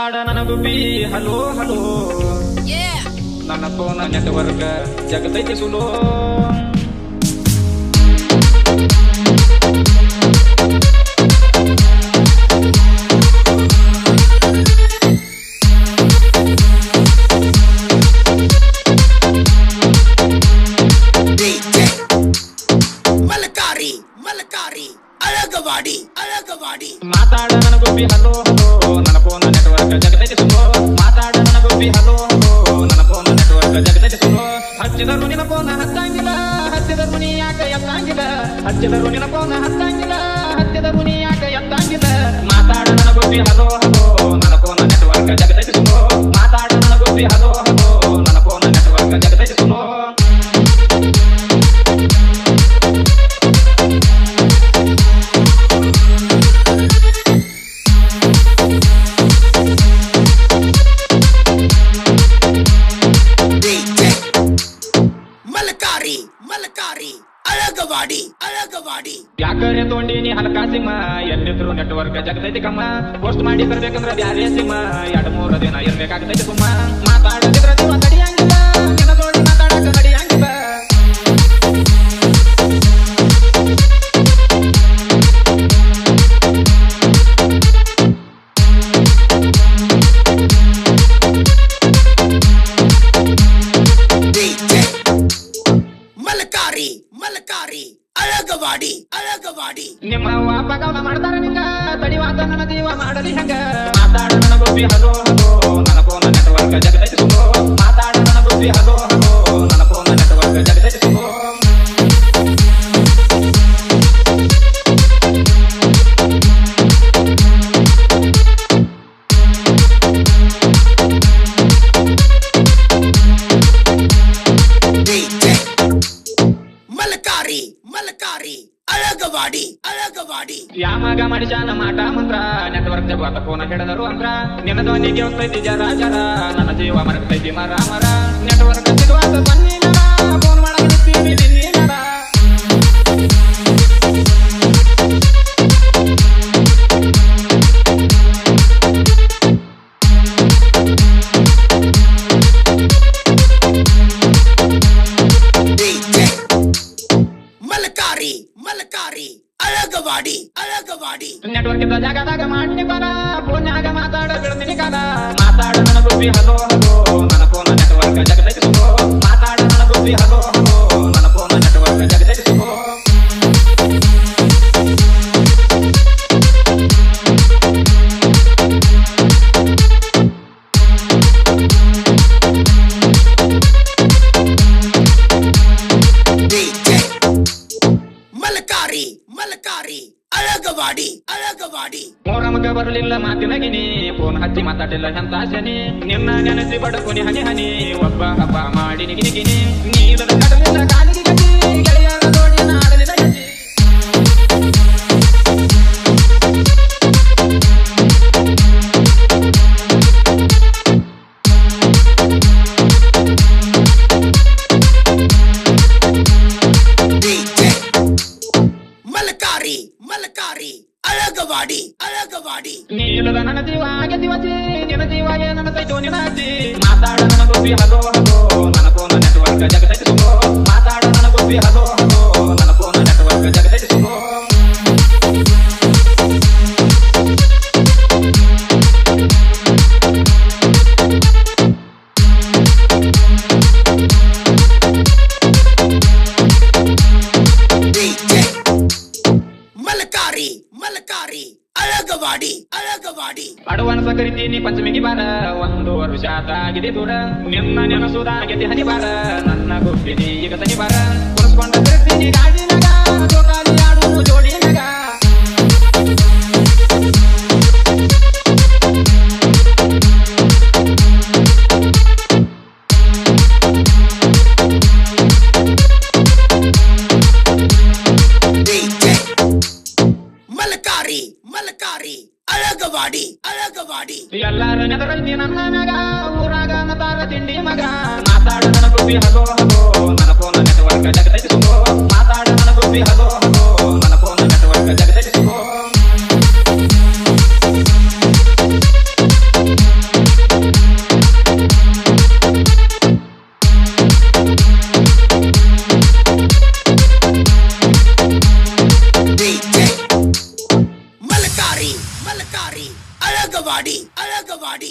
ಆಡ ನನಗುಬ್ಬಿ hello hello ನನ್ನ ಫೋನ network ಜಗತೈತಿ ಸುಲೋ ಮಾತಾಡ ನನಗುಬ್ಬಿ ಹಲೋ ಹಲೋ ನನ್ನ ಫೋನ ನೆಟ್ವರ್ಕ್ ಜಗತೈತಿ ಸುಲೋ ಮಾತಾಡ ನನಗುಬ್ಬಿ ಹಲೋ ಹಲೋ ನನ್ನ ಫೋನ ನೆಟ್ವರ್ಕ್ ಜಗತೈತಿ ಸುಲೋ ಹಚ್ಚಿದರು ನಿನ್ನ ಫೋನ ಹತ್ತಂಗಿಲ್ಲ ಹಚ್ಚಿದರು ನೀ ಯಾಕೆ ಎತ್ತಂಗಿಲ್ಲ ಹಚ್ಚಿದರು ನಿನ್ನ ಫೋನ ಹತ್ತಂಗಿಲ್ಲ ಹಚ್ಚಿದರು ನೀ ಯಾಕೆ ಎತ್ತಂಗಿಲ್ಲ ಮಾತಾಡ ನನಗುಬ್ಬಿ ಹಲೋ ಹಲೋ ನನ್ನ ಫೋನ ನೆಟ್ವರ್ಕ್ ಜಗತೈತಿ ಸುಲೋ ಮಾತಾಡ ನನಗುಬ್ಬಿ ಹಲೋ ಹಲೋ ನನ್ನ ಫೋನ ನೆಟ್ವರ್ಕ್ ಜಗತೈತಿ ಸುಲೋ ಯಾಕರೆ ತೊಂಡಿನಿ ಹಲಕ ಸಿಂಹ ಎಲ್ಲಿದ್ರು ನೆಟ್ವರ್ಕ್ ಜಗತೈತಿ ಕಮ್ಮ ಪೋಸ್ಟ್ ಮಾಡಿ ಬರ್ಬೇಕಂದ್ರ ಬ್ಯಾರೆ ಸಿಂಹ 2-3 ದಿನ ಇರ್ಬೇಕಾಗತೈತಿ ಸುಮ್ಮ ಮಾತಾಡದಿದ್ರ ಜೀವ ತಡಿಯಂಗಿಲ್ಲ ನಿನ್ನ ಜೋಡಿ ಮಾತಾಡಕ ನಡಿಯಂಗಿಲ್ಲ ನಿಮ್ಮ ಪಗವನ ಮಾಡ್ತಾರ ನಿಂಗ ತಡಿವಾತ ನನ್ನ ಜೀವ ಮಾಡಲಿ ಹಂಗ ಮಾತಾಡ ನನಗುಬ್ಬಿ ಹಲೋ ಹಲೋ ನನ್ನ ಫೋನ ನೆಟ್ವರ್ಕ್ ಜಗತೈತಿ ಸುಲೋ ಮಾತಾಡ ನನಗುಬ್ಬಿ ಹಲೋ ಹಲೋ ನನ್ನ ಫೋನ ನೆಟ್ವರ್ಕ್ ಜಗತೈತಿ ಸುಲೋ ಯಾಮಗ ಮಡಿಜಾನ ಮಾಟ ಮಂತ್ರ ನೆಟ್ವರ್ಕ್ ಜಗತ್ತ ಫೋನ ಕೆಡದರು ಅಂದ್ರ ನಿನ್ನ ಧ್ವನಿಗೆ ಹೋಗ್ತೈತಿ ಜರ ಜರ ನನ್ನ ಜೀವ ಮರಗ್ತೈತಿ ಮರ ಮರ ನೆಟ್ವರ್ಕ್ ಸಿಗುವಂತ ಬನ್ನಿ ಫೋನ್ ಮಾಡಕತ್ತೀನಿ ದಿನೀನರ ನೆಟ್ವರ್ಕ್ ಇದ್ದ ಜಾಗದಾಗ ಮಾಡಿ ಬರ ಫೋನ್ಯಾಗ ಮಾತಾಡ ಬಿಡ್ತೀನಿ ಕಾಲ ಮಾತಾಡ ನನಗುಬ್ಬಿ ಹಲೋ ಹಲೋ ನನ್ನ ಫೋನ ನೆಟ್ವರ್ಕ್ ಜಗತೈತಿ ಸುಲೋ ಮಾತಾಡ ನನಗುಬ್ಬಿ ಹಲೋ ಹಲೋ ನನ್ನ ಫೋನ ನೆಟ್ವರ್ಕ್ ಜಗತೈತಿ ಸುಲೋ ಮೋರಮಗ ಬರಲಿಲ್ಲ ಮಾತಿನಗಿನಿ ಫೋನ್ ಹಚ್ಚಿ ಮಾತಾಡಿಲ್ಲ ಎಂತಾಸನಿ ನಿನ್ನ ನೆನೆಸಿ ಬಡಕುನಿ ಹನಿ ಹನಿ ಒಬ್ಬ ಹಬ್ಬ ಮಾಡಿ ನಿಗಿನಿಗಿನಿ ನೀರದ ಕಡಲಿಲ್ಲ ಕಾಲಿಗೆ ಗತಿ ಗೆಳೆಯರ ಜೋಡಿ ನಾಡಲಿಲ್ಲ ಗತಿ ನೀಲದ ನನ್ನ ಜೀವ ಗೆದಿವತಿ ನಿನ್ನ ಜೀವ ನನ್ನ ತೈತು ನಿನಾತಿ ಮಾತಾಡ ನನಗುಬ್ಬಿ ಹಲೋ ಹಲೋ ನನ್ನ ಫೋನ ನೆಟ್ವರ್ಕ್ ಜಗತೈತಿ ಸುಲೋ ಮಾತಾಡ ನನಗುಬ್ಬಿ ಹಲೋ ಹಲೋ ನನ್ನ ಫೋನ ನೆಟ್ವರ್ಕ್ ಜಗತೈತಿ ಸುಲೋ ಅಡವಾನಸ ಕರಿತೀನಿ ಪಂಚಮಿಗೆ ಬಾರ 1 ವರ್ಷ ಆಗಿದೆ ದೂರ ನಿನ್ನ ನೆನಸುದಾಗೆತಿ ಹನಿ ಬಾರ ನನ್ನ ಗುಬ್ಬಿನಿ ಈಗ ತನಿ ಬಾರ ಕುಣಿಸ್ಕೊಂಡ ಕರಿತೀನಿ ಗಾಡಿನಾಗ ಜೋಕಾಲಿ ಆಡು ಜೋಡಿನಾಗ ಎಲ್ಲಾರ ನೆದರೈತಿ ನನ್ನ ಮಗ ಊರಾಗ ಮತಾರ ತಿಂಡಿ ಮಗ ಮಾತಾಡ ನನಗುಬ್ಬಿ ಹಲೋ ಹಲೋ ನನ್ನ ಫೋನ ನೆಟ್ವರ್ಕ್ ಜಗತೈತಿ ಸುಲೋ ಮಾತಾಡ ನನಗುಬ್ಬಿ ಹಲೋ ಹಲೋ ನನ್ನ ಫೋನ ನೆಟ್ವರ್ಕ್ ಜಗತೈತಿ ಸುಲೋ ಅಳಗವಾಡಿ ಅಳಗವಾಡಿ